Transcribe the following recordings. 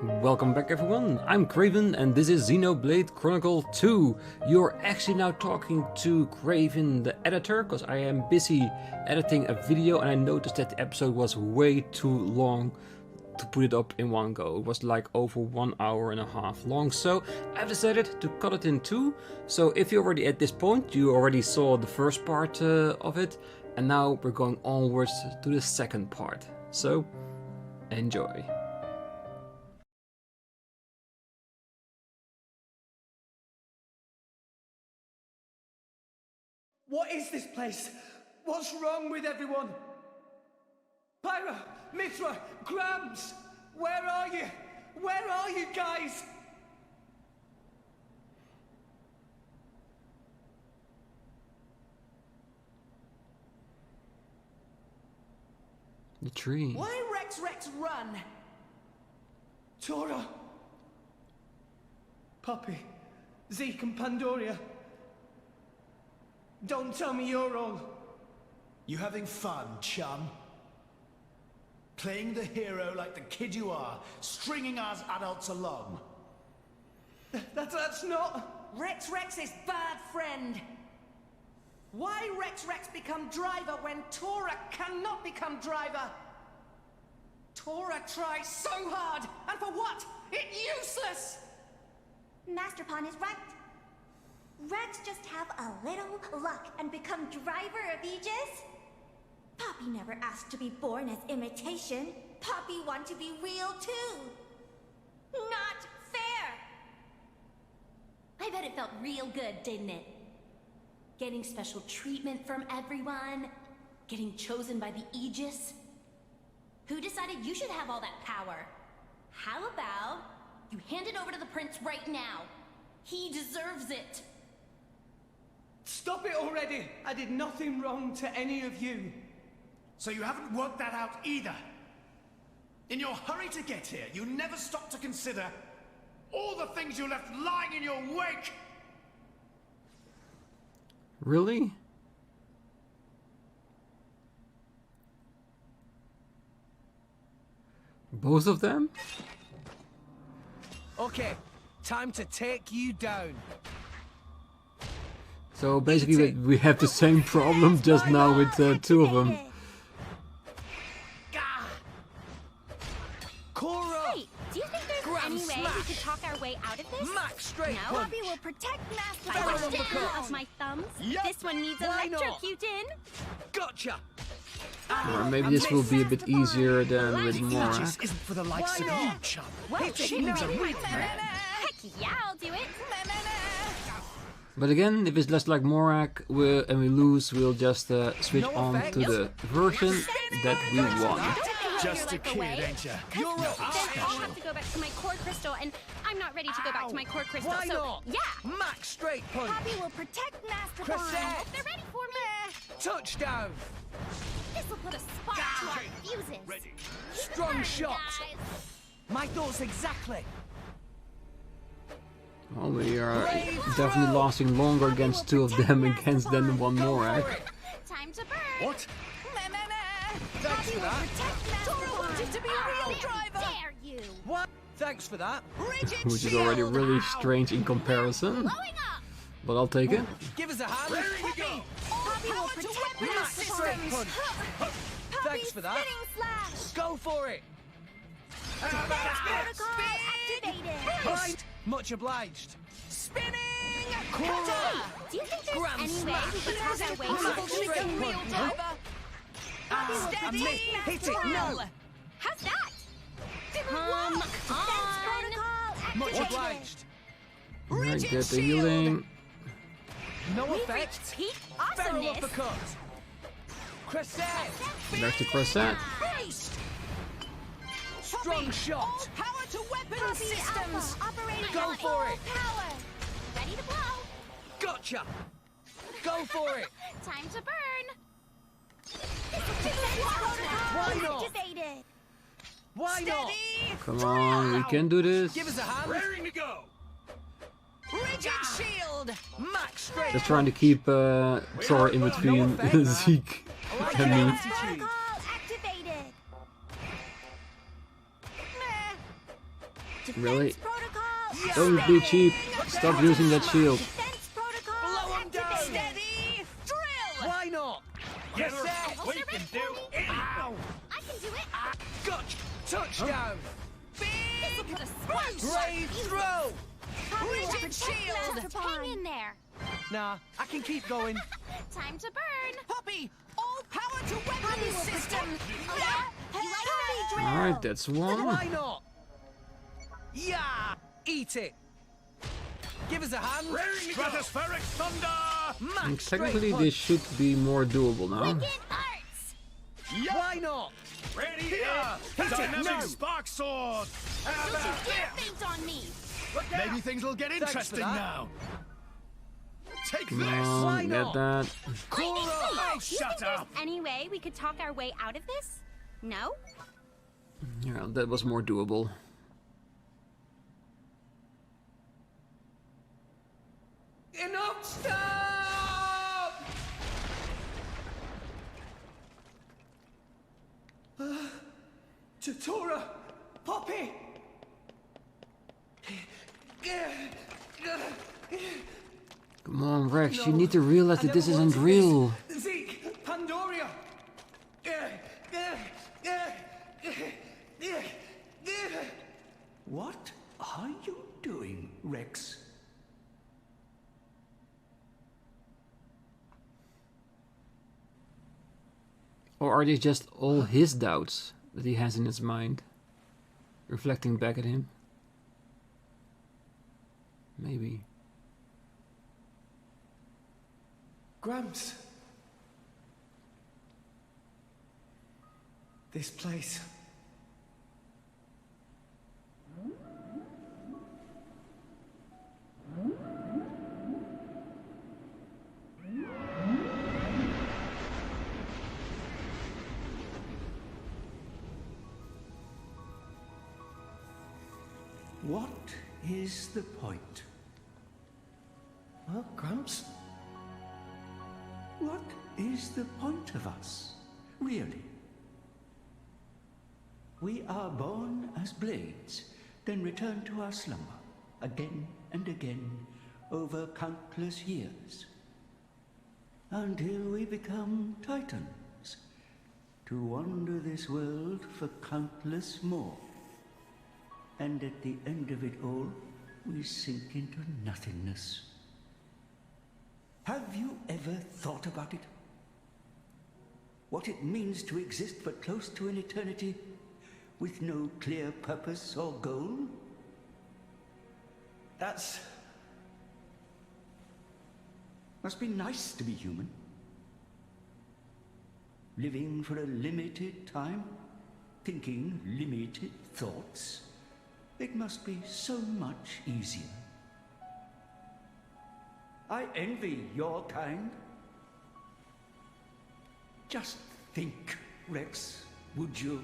Welcome back everyone, I'm Craven and this is Xenoblade Chronicles 2. You're actually now talking to Craven the editor, because I am busy editing a video and I noticed that the episode was way too long to put it up in one go. It was like over 1 hour and a half long, so I've decided to cut it in two. So if you're already at this point, you already saw the first part of it, and now we're going onwards to the second part. So enjoy. What is this place? What's wrong with everyone? Pyra, Mithra, Grams, where are you? Where are you guys? The tree. Why Rex run? Tora, Poppy, Zeke and Pandoria. Don't tell me you're all... You having fun, chum? Playing the hero like the kid you are, stringing us adults along. That's not... Rex is bad friend. Why Rex become driver when Tora cannot become driver? Tora tries so hard, and for what? It's useless! Master Pawn is right. Rex just have a little luck and become driver of Aegis? Poppy never asked to be born as imitation. Poppy want to be real too. Not fair! I bet it felt real good, didn't it? Getting special treatment from everyone, getting chosen by the Aegis. Who decided you should have all that power? How about you hand it over to the prince right now? He deserves it. Stop it already! I did nothing wrong to any of you. So you haven't worked that out either. In your hurry to get here, you never stopped to consider all the things you left lying in your wake! Really? Both of them? Okay, time to take you down. So basically we have the same problem just now with two of them. Cora! Hey, do you think there's any way we could talk our way out of this? Max straight No? punch! Poppy will protect Master By Barrel Pawn. the uppercut. stem of my thumbs? Yep. This one needs Why not? electrocuting. Gotcha! Or maybe this will be a bit easier than with Mora. Aegis isn't for the likes of you, chum. Well, It shit, needs a no, real man. Heck yeah, I'll do it. But again, if it's just like Morak and we lose, we'll just switch on to the version that we want. Just a kid, ain't ya? You're Then up! I'll have to go back to my core crystal, and I'm not ready to go back to my core crystal, Why so not? yeah. Max straight punch! Poppy will protect Master Pawn. Crusade! They're ready for me. Touchdown! This will put a spark to our fuses. Strong Burn, shot! guys. My thoughts exactly! Well, we are definitely lasting longer against two of them against than one Morak. Time to burn. What? Thanks for that! Tora wanted to be a real How dare you? What? Thanks for that! Which is already really strange in comparison. Blowing up. But I'll take it. Give us a hand! Ready to go! Poppy will protect Max Master straight Pawn. punch! Thanks for that! Spinning slash. Go for it! Protocol activated. Right! Much obliged! Spinning! Cora! Do you think there's Grand any way smash. we could talk our way Max out of this? straight punch! Steady. Hit it! No! How's that? Defense on. protocol Much activated. obliged! Alright, get the healing. No We've effect! reached peak Barrel awesomeness. uppercut! Crusade! Back to Crusade. Strong shot! Power to weapon Poppy Alpha operating Go at for full it. power. Ready to blow. Gotcha! Go for it! Time to burn. Defense Why protocol not? activated. Why not? Come on, we can do this. Give us a hand! Raring to go! Rigid shield! Max straight! Just trying to keep Thor in between Zeke and me. Protocol activated. Really? Protocol. Don't be cheap. Stop using that shield. Defense protocol. Blow 'em down. activated. Steady! Drill! Why not? Get Yourself. her. We can do it. Ow. I can do it. Gotcha. Touchdown. This'll put a splash. Brave throw. Rigid shield! Hang in there. Nah, I can keep going. Time to burn. Poppy, all power to weapons system! Alright, that's one. Why not? Yeah. Eat it. Give us a hand. Stratospheric thunder. And Max technically straight this should be more doable now. Wicked arts. punch. Why not? Ready here. Hit it, Dynamic no. spark sword. Don't you dare faint on me. Maybe things will get for interesting that. now. Take Come this. on, Why get not? that. Oh, You shut think there's up. any way we could talk our way out of this? No? Yeah, that was more doable. Enough, stop! Tutora! Poppy! Come on, Rex, you need to realize that this isn't real. Zeke! Pandoria! What are you doing, Rex? Or are these just all his doubts that he has in his mind? Reflecting back at him? Maybe. Gramps! This place. What is the point? Huh, Gramps? What is the point of us, really? We are born as blades, then return to our slumber, again and again, over countless years, until we become titans, to wander this world for countless more. And at the end of it all, we sink into nothingness. Have you ever thought about it? What it means to exist for close to an eternity with no clear purpose or goal? That's... Must be nice to be human. Living for a limited time, thinking limited thoughts. It must be so much easier. I envy your kind. Just think, Rex, would you?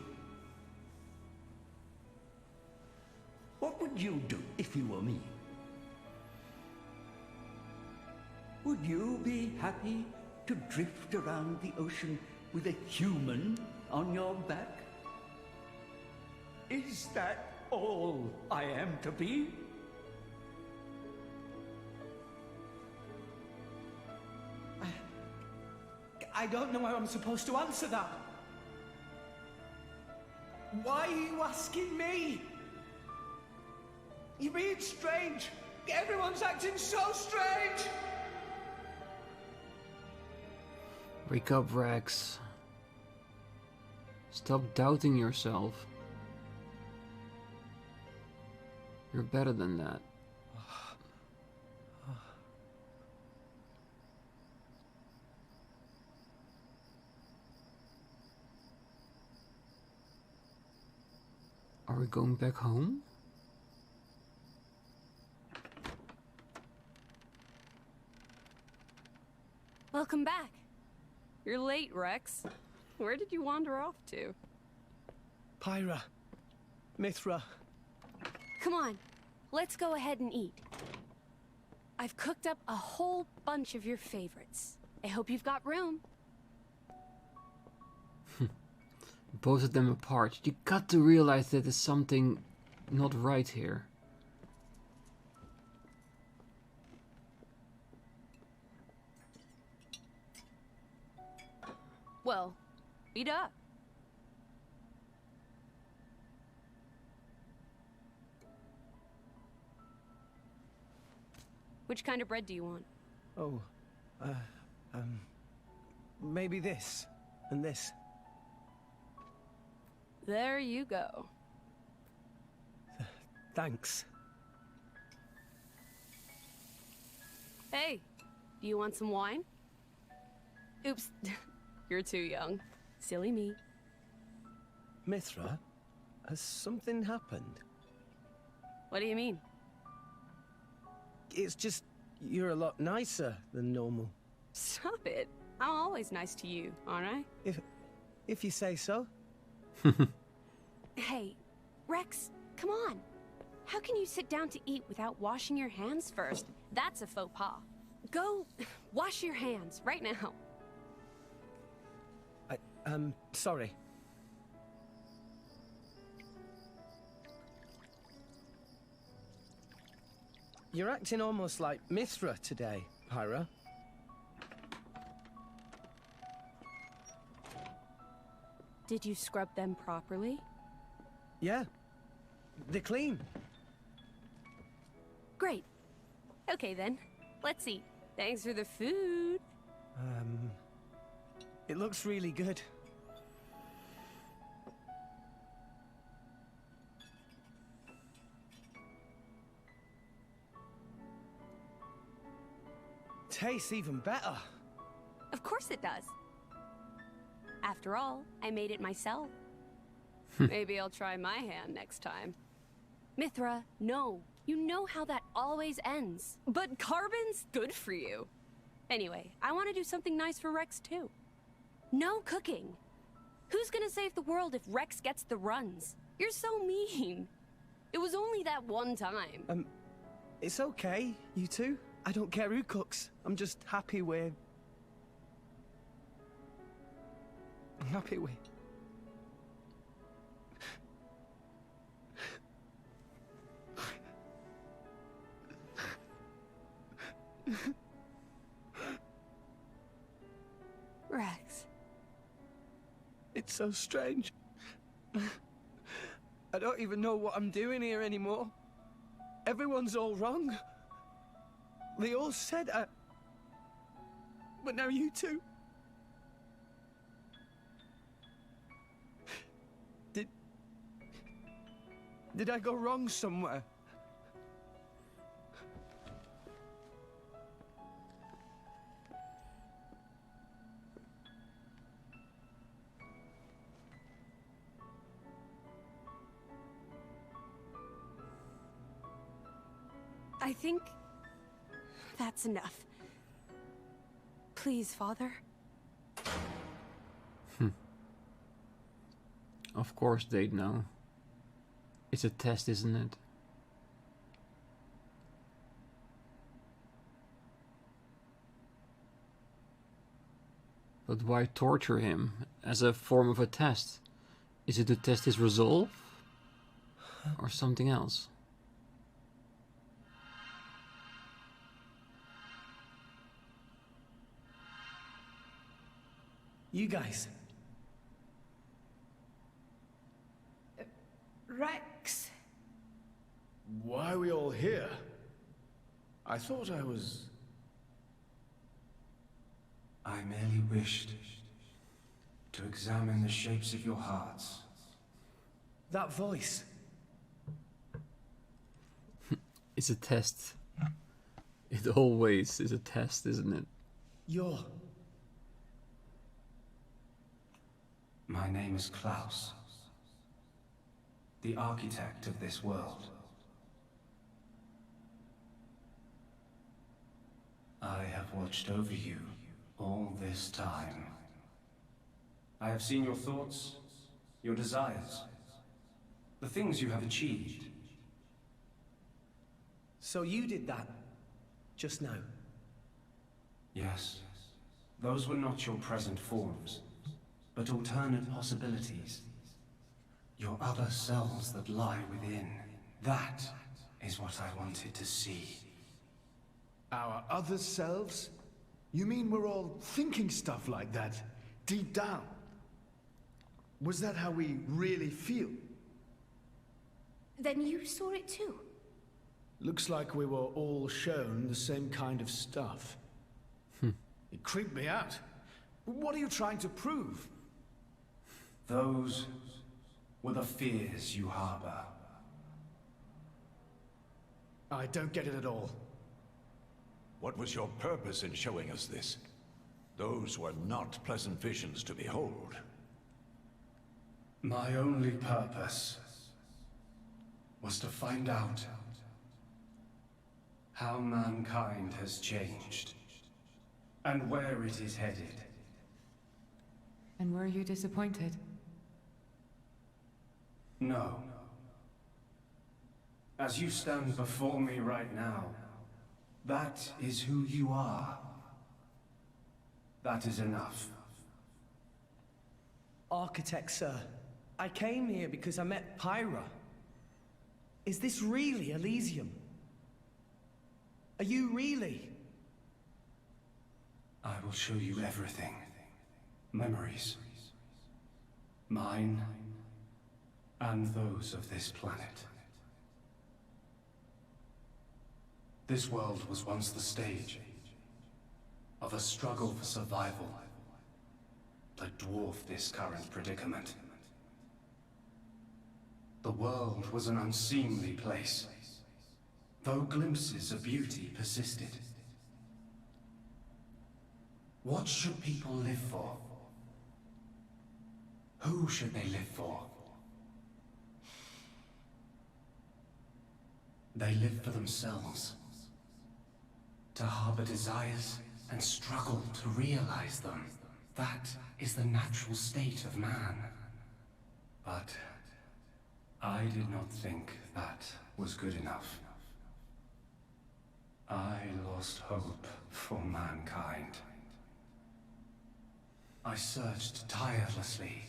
What would you do if you were me? Would you be happy to drift around the ocean with a human on your back? Is that all I am to be? I don't know how I'm supposed to answer that. Why are you asking me? You're being strange. Everyone's acting so strange. Wake up, Rex. Stop doubting yourself. You're better than that. Are we going back home? Welcome back. You're late, Rex. Where did you wander off to? Pyra. Mithra. Come on, let's go ahead and eat. I've cooked up a whole bunch of your favorites. I hope you've got room. Both of them apart. You got to realize that there's something not right here. Well, eat up. Which kind of bread do you want? Oh, maybe this and this. There you go. Thanks. Hey, do you want some wine? Oops, you're too young. Silly me. Mithra, has something happened? What do you mean? It's just, you're a lot nicer than normal. Stop it. I'm always nice to you, aren't I? If you say so. Hey, Rex, come on. How can you sit down to eat without washing your hands first? That's a faux pas. Go wash your hands right now. Sorry. You're acting almost like Mithra today, Pyra. Did you scrub them properly? Yeah. They're clean. Great. Okay then, let's eat. Thanks for the food. It looks really good. Tastes even better. Of course it does. After all, I made it myself. Maybe I'll try my hand next time. Mithra, no. You know how that always ends. But carbon's good for you. Anyway, I want to do something nice for Rex too. No cooking. Who's gonna save the world if Rex gets the runs? You're so mean. It was only that one time. It's okay, you two. I don't care who cooks. I'm just happy with... I'm happy with... Rex. It's so strange. I don't even know what I'm doing here anymore. Everyone's all wrong. They all said but now you two. Did I go wrong somewhere? I think that's enough. Please, Father. Of course they'd know. It's a test, isn't it? But why torture him as a form of a test? Is it to test his resolve? Or something else? You guys. Rex. Why are we all here? I thought I was... I merely wished to examine the shapes of your hearts. That voice. It's a test. It always is a test, isn't it? You're... My name is Klaus, the architect of this world. I have watched over you all this time. I have seen your thoughts, your desires, the things you have achieved. So you did that just now? Yes, those were not your present forms, but alternate possibilities. Your other selves that lie within. That is what I wanted to see. Our other selves? You mean we're all thinking stuff like that, deep down? Was that how we really feel? Then you saw it too. Looks like we were all shown the same kind of stuff. It creeped me out. What are you trying to prove? Those were the fears you harbor. I don't get it at all. What was your purpose in showing us this? Those were not pleasant visions to behold. My only purpose was to find out how mankind has changed and where it is headed. And were you disappointed? No. As you stand before me right now, that is who you are. That is enough. Architect, sir. I came here because I met Pyra. Is this really Elysium? Are you really? I will show you everything. Memories. Mine and those of this planet. This world was once the stage of a struggle for survival that dwarfed this current predicament. The world was an unseemly place, though glimpses of beauty persisted. What should people live for? Who should they live for? They live for themselves, to harbor desires and struggle to realize them. That is the natural state of man. But I did not think that was good enough. I lost hope for mankind. I searched tirelessly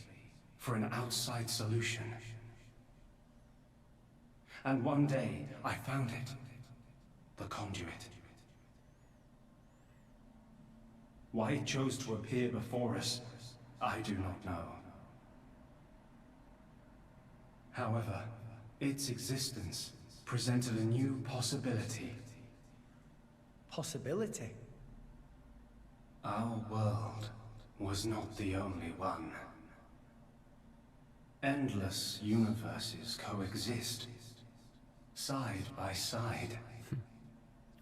for an outside solution. And one day, I found it. The conduit. Why it chose to appear before us, I do not know. However, its existence presented a new possibility. Possibility? Our world was not the only one. Endless universes coexist, side by side.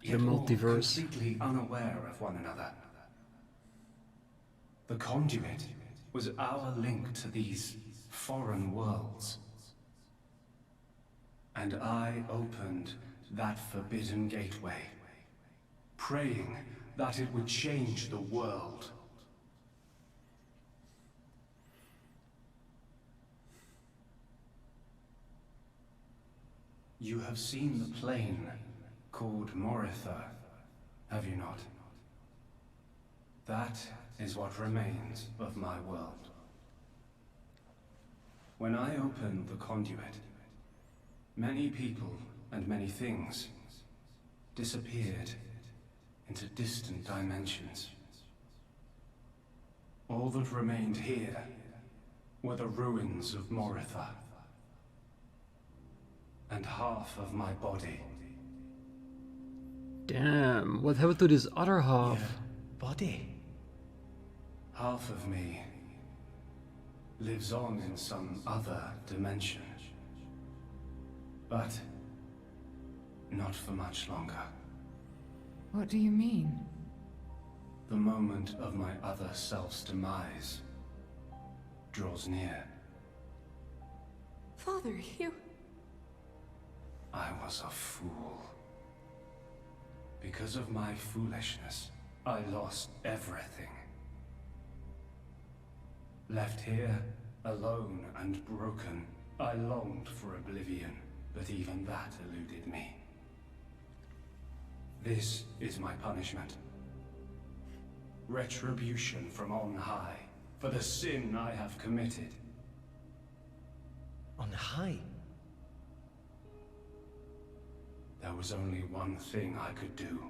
The Yet all multiverse. completely unaware of one another. The conduit was our link to these foreign worlds. And I opened that forbidden gateway, praying that it would change the world. You have seen the plane called Monolith, have you not? That is what remains of my world. When I opened the conduit, many people and many things disappeared into distant dimensions. All that remained here were the ruins of Monolith. And half of my body. Damn, what happened to this other half? Body? Half of me lives on in some other dimension. But not for much longer. What do you mean? The moment of my other self's demise draws near. Father, you... I was a fool. Because of my foolishness, I lost everything. Left here, alone and broken, I longed for oblivion, but even that eluded me. This is my punishment. Retribution from on high, for the sin I have committed. On high? there was only one thing I could do.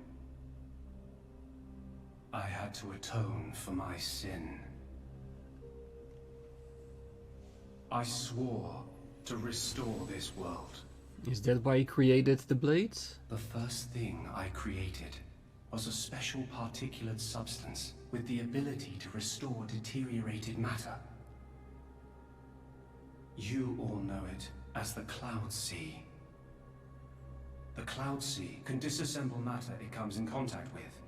I had to atone for my sin. I swore to restore this world. Is that why he created the blades? The first thing I created was a special particulate substance with the ability to restore deteriorated matter. You all know it as the Cloud Sea. The Cloud Sea can disassemble matter it comes in contact with,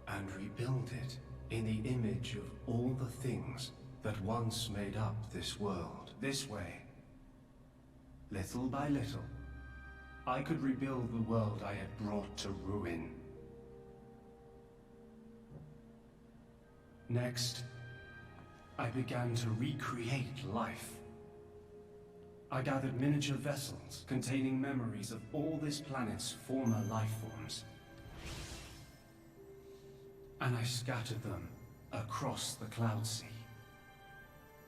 and rebuild it in the image of all the things that once made up this world. This way, little by little, I could rebuild the world I had brought to ruin. Next, I began to recreate life. I gathered miniature vessels containing memories of all this planet's former life forms. And I scattered them across the Cloud Sea.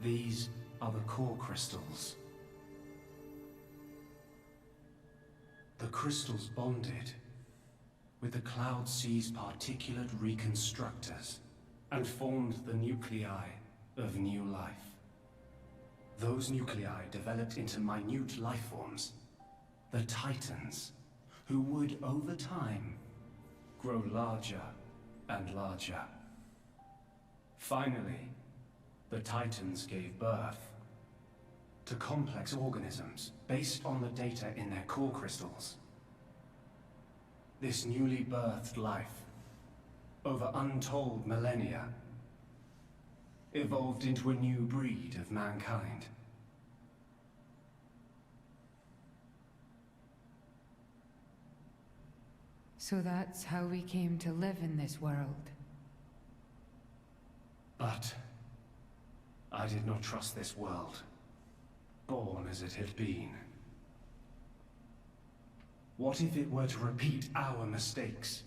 These are the core crystals. The crystals bonded with the Cloud Sea's particulate reconstructors and formed the nuclei of new life. Those nuclei developed into minute life forms, the Titans, who would, over time, grow larger and larger. Finally, the Titans gave birth to complex organisms based on the data in their core crystals. This newly birthed life, over untold millennia, evolved into a new breed of mankind. So that's how we came to live in this world. But I did not trust this world, born as it had been. What if it were to repeat our mistakes?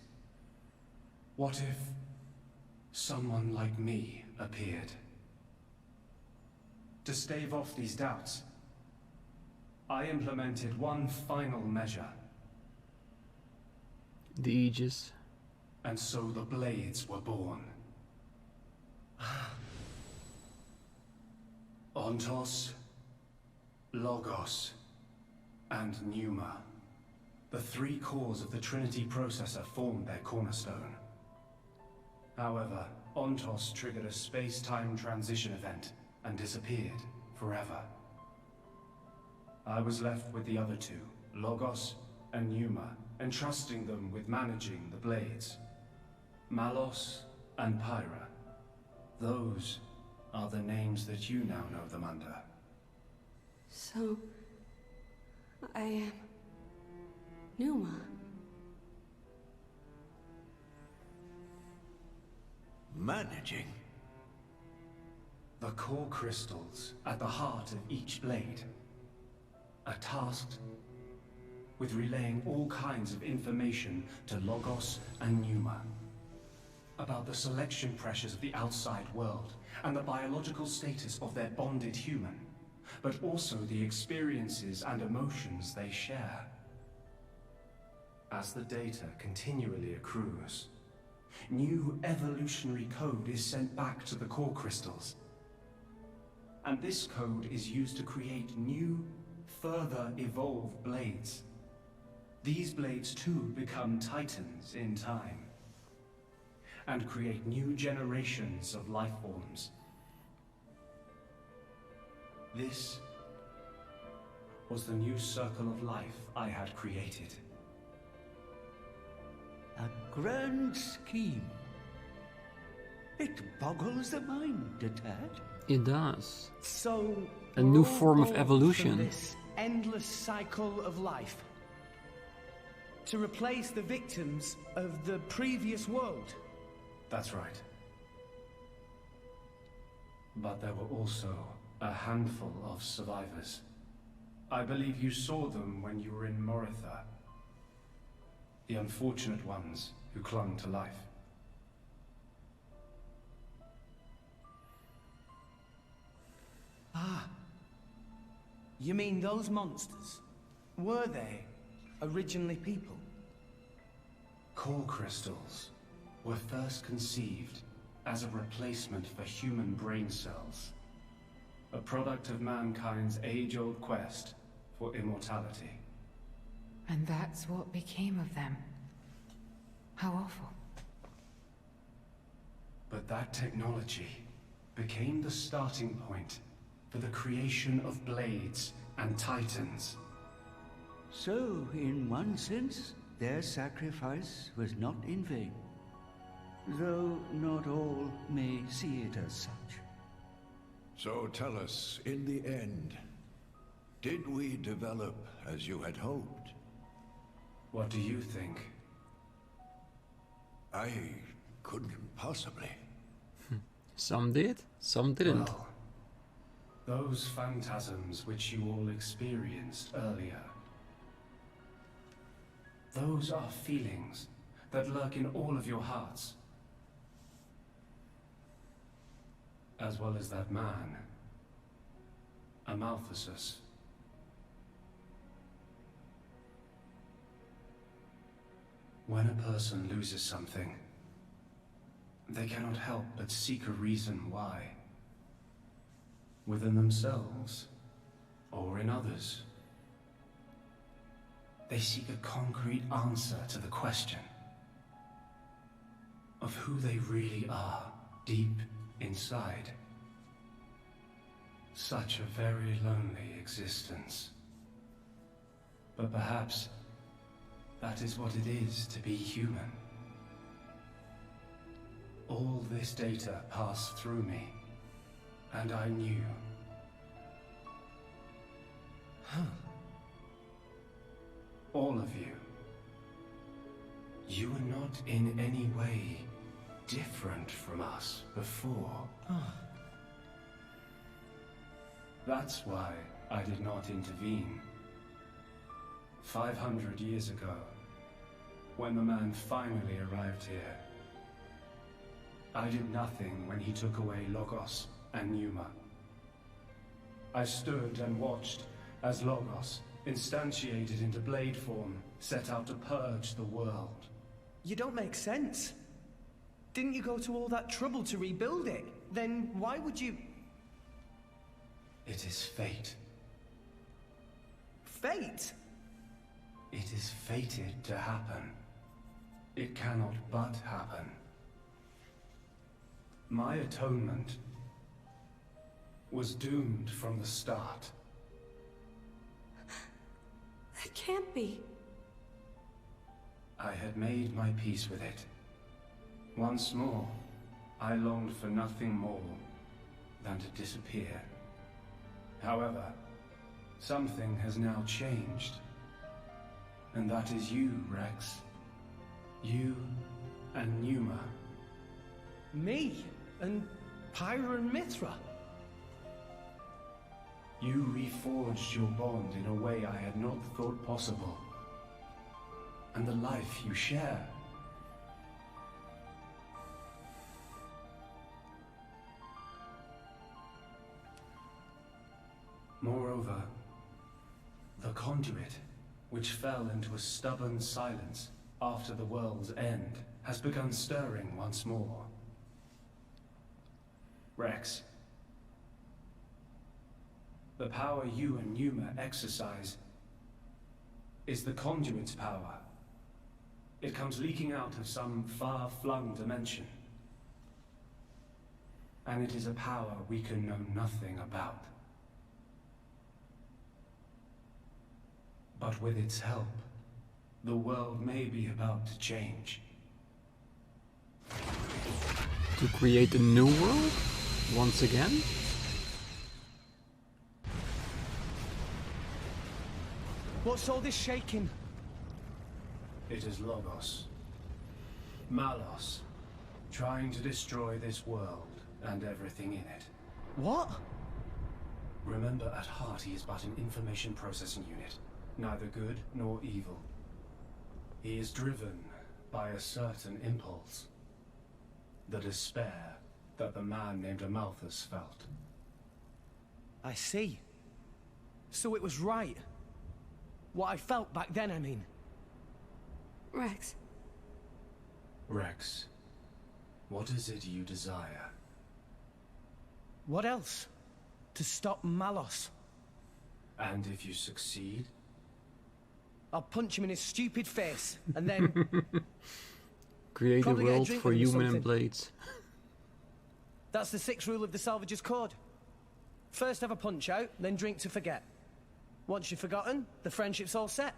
What if someone like me appeared? To stave off these doubts, I implemented one final measure. The Aegis. And so the blades were born. Ontos, Logos, and Pneuma. The three cores of the Trinity processor formed their cornerstone. However, Ontos triggered a space-time transition event and disappeared forever. I was left with the other two, Logos and Pneuma, entrusting them with managing the blades. Malos and Pyra. Those are the names that you now know them under. So, I am Pneuma. Managing? The core crystals at the heart of each blade are tasked with relaying all kinds of information to Logos and Pneuma about the selection pressures of the outside world and the biological status of their bonded human, but also the experiences and emotions they share. As the data continually accrues, new evolutionary code is sent back to the core crystals. And this code is used to create new, further evolved blades. These blades too become Titans in time, and create new generations of life forms. This was the new circle of life I had created. A grand scheme. It boggles the mind a tad. It does. So A new we're all form of born evolution. from this endless cycle of life, to replace the victims of the previous world. That's right. But there were also a handful of survivors. I believe you saw them when you were in Moritha. The unfortunate ones who clung to life. Ah. You mean those monsters? Were they originally people? Core crystals were first conceived as a replacement for human brain cells. A product of mankind's age-old quest for immortality. And that's what became of them. How awful. But that technology became the starting point for the creation of blades and titans. So, in one sense, their sacrifice was not in vain. Though not all may see it as such. So tell us, in the end, did we develop as you had hoped? What do you think? I couldn't possibly. Some did, some didn't. Well, those phantasms which you all experienced earlier, those are feelings that lurk in all of your hearts. As well as that man, Amaltheus. When a person loses something, they cannot help but seek a reason why. Within themselves, or in others. They seek a concrete answer to the question of who they really are deep inside. Such a very lonely existence. But perhaps that is what it is to be human. All this data passed through me, and I knew. All of you. You were not in any way different from us before. That's why I did not intervene. 500 years ago, when the man finally arrived here, I did nothing when he took away Logos and Pneuma. I stood and watched as Logos, instantiated into blade form, set out to purge the world. You don't make sense. Didn't you go to all that trouble to rebuild it? Then why would you... It is fate. Fate? It is fated to happen. It cannot but happen. My atonement was doomed from the start. That can't be. I had made my peace with it. Once more, I longed for nothing more than to disappear. However, something has now changed. And that is you, Rex. You and Pneuma. Me? And Pyra and Mithra? You reforged your bond in a way I had not thought possible. And the life you share. Moreover, the conduit, which fell into a stubborn silence after the world's end, has begun stirring once more. Rex, the power you and Pneuma exercise is the conduit's power. It comes leaking out of some far-flung dimension. And it is a power we can know nothing about. But with its help, the world may be about to change. To create a new world? Once again? What's all this shaking? It is Logos. Malos, trying to destroy this world and everything in it. What? Remember, at heart he is but an information processing unit. Neither good nor evil. He is driven by a certain impulse. The despair that the man named Amaltheus felt. I see. So it was right. What I felt back then, I mean. Rex. Rex, what is it you desire? What else? To stop Malos. And if you succeed? I'll punch him in his stupid face, and then... Create a probably get a world drink for with him or human something. and blades. That's the 6th rule of the Salvager's Code. First have a punch out, then drink to forget. Once you've forgotten, the friendship's all set.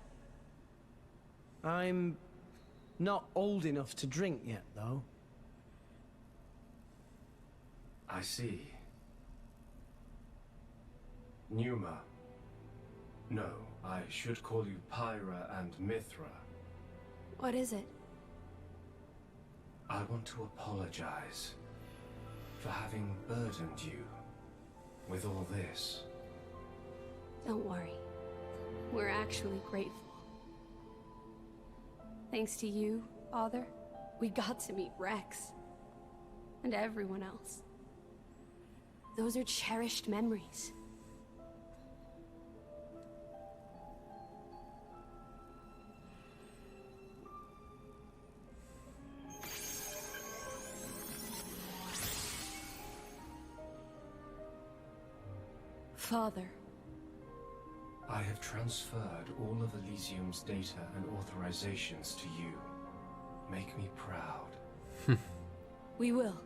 I'm not old enough to drink yet, though. I see. Numa. No, I should call you Pyra and Mithra. What is it? I want to apologize for having burdened you with all this. Don't worry. We're actually grateful. Thanks to you, Father, we got to meet Rex. And everyone else. Those are cherished memories. Father. I have transferred all of Elysium's data and authorizations to you. Make me proud. We will.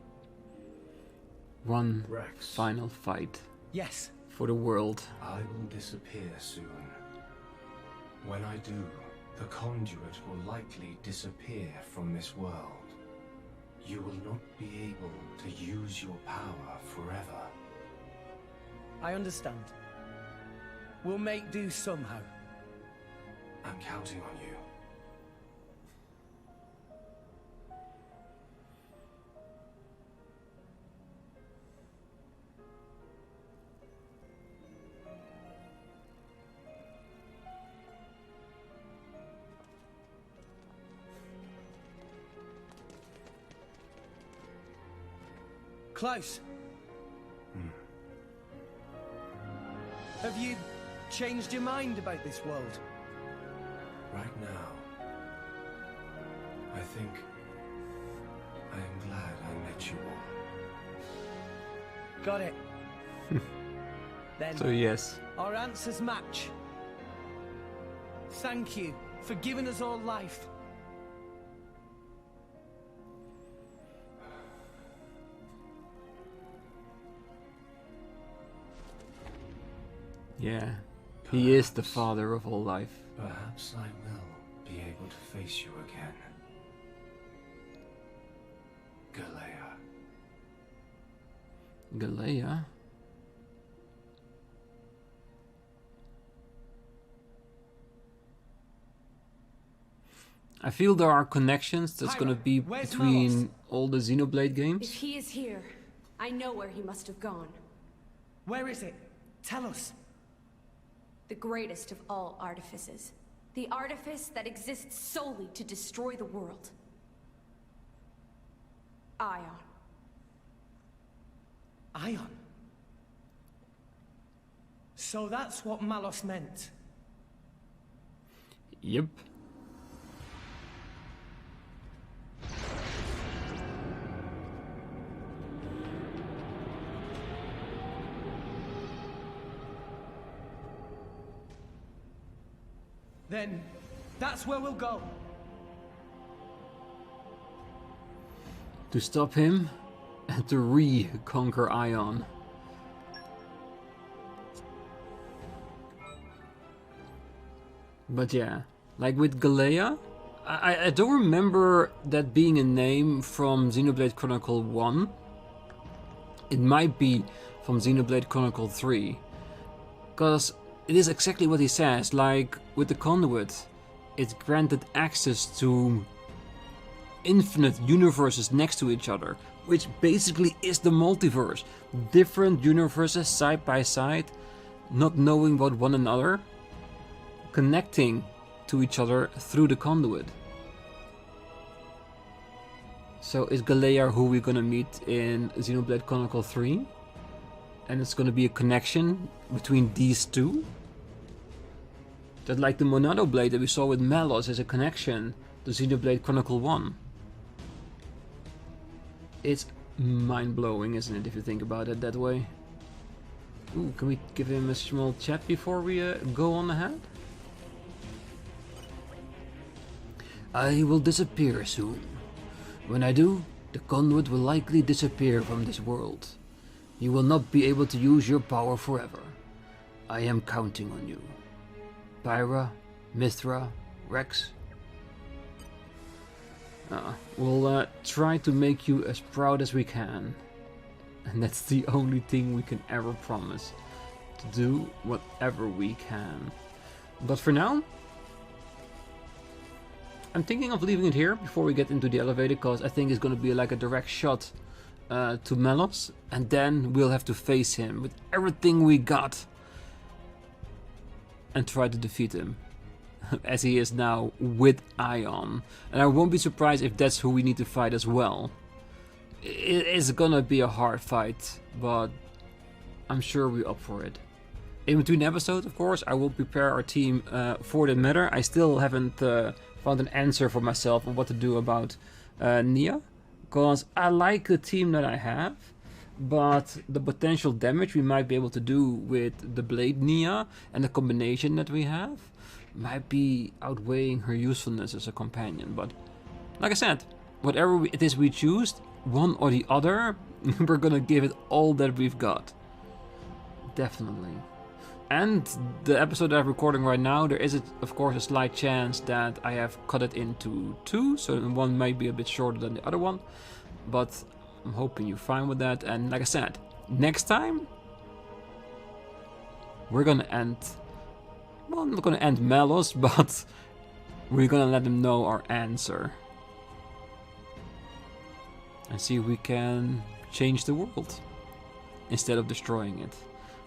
One Rex. final fight. Yes. For the world. I will disappear soon. When I do, the conduit will likely disappear from this world. You will not be able to use your power forever. I understand. We'll make do somehow. I'm counting on you. Klaus. Have you changed your mind about this world? Right now, I think I am glad I met you all. Got it. Then, So yes. our answers match. Thank you for giving us all life. Yeah. He is the father of all life. Perhaps I will be able to face you again. Galea. Galea? I feel there are connections that's gonna be between all the Xenoblade games. If he is here, I know where he must have gone. Where is it? Tell us. The greatest of all artifices. The artifice that exists solely to destroy the world. Ion. Ion? So that's what Malos meant. Yep. Then, that's where we'll go. To stop him and to reconquer Ion. But yeah, like with Galea, I don't remember that being a name from Xenoblade Chronicle 1. It might be from Xenoblade Chronicle 3. Because it is exactly what he says, like with the conduit. It granted access to infinite universes next to each other, which basically is the multiverse. Different universes side by side, not knowing about one another, connecting to each other through the conduit. So is Galea who we're gonna meet in Xenoblade Chronicle 3? And it's gonna be a connection between these two? That like the Monado blade that we saw with Melos as a connection to Xenoblade Chronicle 1. It's mind-blowing, isn't it, if you think about it that way? Ooh, can we give him a small chat before we go on ahead? I will disappear soon. When I do, the conduit will likely disappear from this world. You will not be able to use your power forever. I am counting on you. Pyra, Mithra, Rex. We'll try to make you as proud as we can. And that's the only thing we can ever promise. To do whatever we can. But for now, I'm thinking of leaving it here before we get into the elevator, because I think it's going to be like a direct shot to Melos, and then we'll have to face him with everything we got and try to defeat him, as he is now with Ion. And I won't be surprised if that's who we need to fight as well. It's gonna be a hard fight, but I'm sure we're up for it. In between episodes, of course, I will prepare our team for the matter. I still haven't found an answer for myself on what to do about Nia, because I like the team that I have, but the potential damage we might be able to do with the Blade Nia and the combination that we have might be outweighing her usefulness as a companion. But like I said, whatever it is we choose, one or the other, we're gonna give it all that we've got. Definitely. And the episode that I'm recording right now, there is, of course, a slight chance that I have cut it into 2, so one might be a bit shorter than the other one. But I'm hoping you're fine with that. And like I said, next time, we're gonna end... Well, I'm not gonna end Melos, but we're gonna let him know our answer. And see if we can change the world instead of destroying it.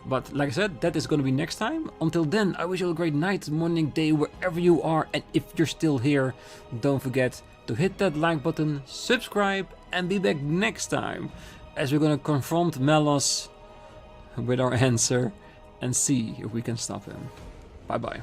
But like I said, that is going to be next time. Until then, I wish you a great night, morning, day, wherever you are. And if you're still here, don't forget to hit that like button, subscribe, and be back next time, as we're going to confront Melos with our answer and see if we can stop him. Bye bye.